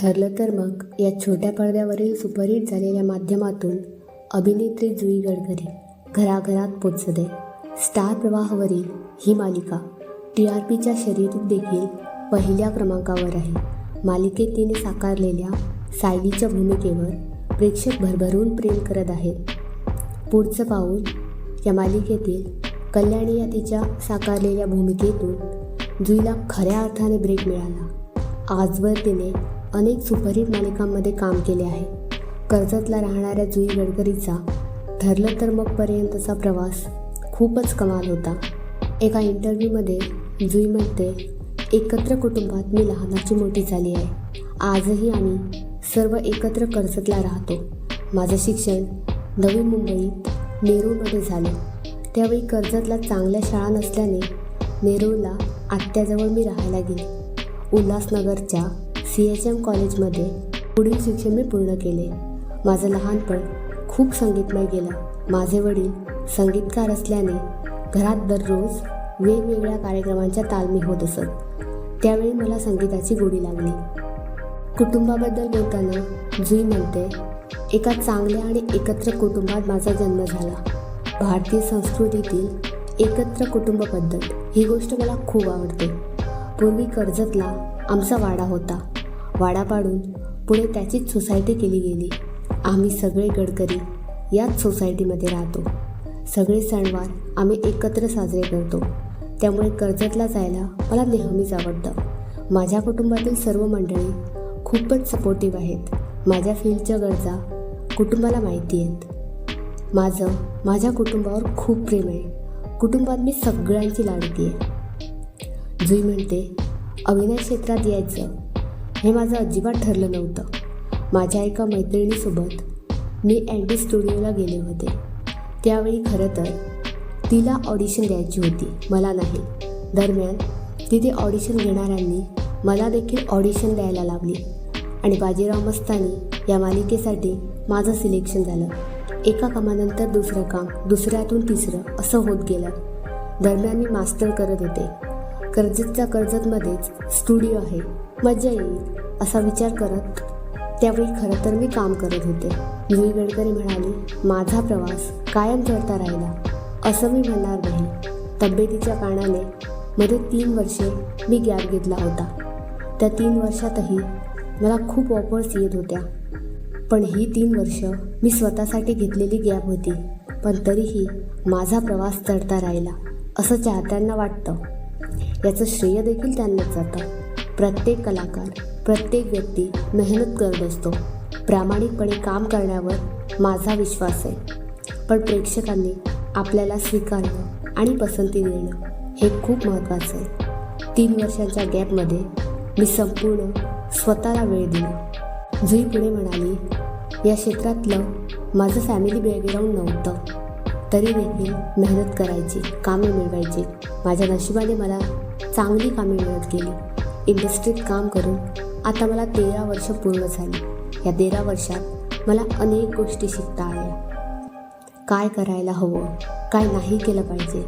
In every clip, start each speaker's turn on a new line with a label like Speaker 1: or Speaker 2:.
Speaker 1: ठरलं तर मग या छोट्या पडद्यावरील सुपरहिट झालेल्या माध्यमातून अभिनेत्री जुई गडकरी घराघरात पोचते. स्टार प्रवाहावरील ही मालिका TRPच्या शर्यतीत देखील पहिल्या क्रमांकावर आहे. मालिकेत तिने साकारलेल्या सायलीच्या भूमिकेवर प्रेक्षक भरभरून प्रेम करत आहेत. पुढचं पाऊल या मालिकेतील कल्याणी या तिच्या साकारलेल्या भूमिकेतून जुईला खऱ्या अर्थाने ब्रेक मिळाला. आजवर तिने अनेक सुपरहिट मालिकांमध्ये काम केले आहे. कर्जतला राहणाऱ्या जुई गडकरीचा ठरलं तर मग पर्यंतचा प्रवास खूपच कमाल होता. एका इंटरव्ह्यूमध्ये जुई म्हणते, एकत्र कुटुंबात मी लहानाची मोठी झाली आहे. आजही आम्ही सर्व एकत्र कर्जतला राहतो. माझं शिक्षण नवी मुंबईत नेरूळमध्ये झालं. त्यावेळी कर्जतला चांगल्या शाळा नसल्याने नेरूळला आत्याजवळ मी राहायला गेले. उल्हासनगरच्या CHM कॉलेजमध्ये पुढील शिक्षण मी पूर्ण केले. माझं लहानपण खूप संगीतमय गेलं. माझे वडील संगीतकार असल्याने घरात दररोज वेगवेगळ्या कार्यक्रमांच्या तालमी होत असत. त्यावेळी मला संगीताची गोडी लागली. कुटुंबाबद्दल बोलताना जुई म्हणते, एका चांगल्या आणि एकत्र कुटुंबात माझा जन्म झाला. भारतीय संस्कृतीतील एकत्र कुटुंब पद्धत ही गोष्ट मला खूप आवडते. पूर्वी कर्जतला आमचा वाडा होता. वाडा पाडून पुढे त्याचीच सोसायटी केली गेली. आम्ही सगळे गडकरी याच सोसायटीमध्ये राहतो. सगळे सणवार आम्ही एकत्र साजरे करतो. त्यामुळे कर्जतला जायला मला नेहमीच आवडतं. माझ्या कुटुंबातील सर्व मंडळी खूपच सपोर्टिव्ह आहेत. माझ्या फील्डच्या गरजा कुटुंबाला माहिती आहेत. माझ्या कुटुंबावर खूप प्रेम आहे. कुटुंबात मी सगळ्यांची लाडकी आहे. जुई म्हणते, अभिनय क्षेत्रात यायचं हे माझं अजिबात ठरलं नव्हतं. माझ्या एका मैत्रिणीसोबत मी ND स्टुडिओला गेले होते. त्यावेळी खरं तर तिला ऑडिशन द्यायची होती, मला नाही. दरम्यान तिथे ऑडिशन घेणाऱ्यांनी मला देखील ऑडिशन द्यायला लावली आणि बाजीराव मस्तानी या मालिकेसाठी माझं सिलेक्शन झालं. एका कामानंतर दुसरं काम, दुसऱ्यातून तिसरं असं होत गेलं. दरम्यान मी मास्टर करत होते. कर्जतच्या कर्जतमध्येच स्टुडिओ आहे, मजा येईल असा विचार करत त्यावेळी खरं तर मी काम करत होते. जुई गडकरी म्हणाली, माझा प्रवास कायम चढता राहिला असं मी म्हणणार नाही. तब्येतीच्या कारणाने मध्ये 3 वर्षे मी गॅप घेतला होता. त्या 3 वर्षातही मला खूप ऑफर्स येत होत्या. पण ही 3 वर्ष मी स्वतःसाठी घेतलेली गॅप होती. पण तरीही माझा प्रवास चढता राहिला असं चाहत्यांना वाटतं. याचं श्रेय देखील त्यांनाच जातं. प्रत्येक कलाकार, प्रत्येक व्यक्ती मेहनत करत असतो. प्रामाणिकपणे काम करण्यावर माझा विश्वास आहे. पण प्रेक्षकांनी आपल्याला स्वीकारणं आणि पसंती देणं हे खूप महत्त्वाचं आहे. 3 वर्षांच्या गॅपमध्ये मी संपूर्ण स्वतःला वेळ दिला. जुई पुढे म्हणाली, या क्षेत्रातलं माझं फॅमिली बॅकग्राऊंड नव्हतं. तरी देखील मेहनत करायची, कामे मिळवायची. माझ्या नशिबाने मला चांगली कामे मिळत गेली. इंडस्ट्रीत काम करून आता मला 13 वर्ष पूर्ण झाली. या 13 वर्षात मला अनेक गोष्टी शिकता आल्या. काय करायला हवं, काय नाही केलं पाहिजे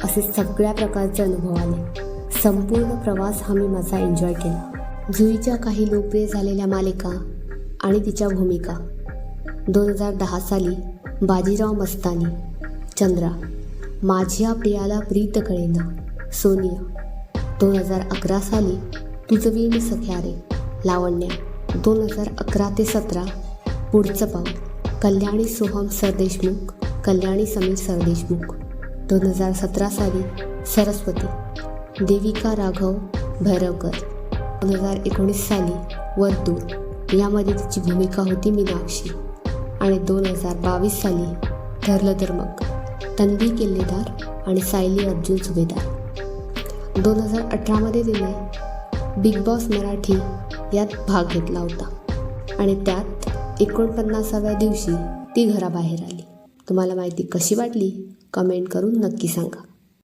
Speaker 1: असे सगळ्या प्रकारचे अनुभव आले. संपूर्ण प्रवास हा मी माझा एन्जॉय केला. जुईच्या काही लोकप्रिय झालेल्या मालिका आणि तिच्या भूमिका: 2010 साली बाजीराव मस्तानी, चंद्रा. माझ्या प्रियाला प्रीत कळेना, सोनिया. 2011 साली तुझं वीण सख्या रे, लावण्या. 2011 ते 17 पुढचं पाऊल, कल्याणी सोहम सरदेशमुख, कल्याणी समीर सरदेशमुख. 2017 साली सरस्वती, देविका राघव भैरवकर. 2019 साली वर्तुळ, यामध्ये तिची भूमिका होती मीनाक्षी. आणि 2022 साली ठरलं तर मग, तन्वी किल्लेदार आणि सायली अर्जुन सुभेदार. 2018 तिने बिग बॉस मराठी यात भाग घेतला होता आणि त्यात 49व्या दिवशी ती घराबाहेर आली. तुम्हाला माहिती कशी वाटली कमेंट करून नक्की सांगा.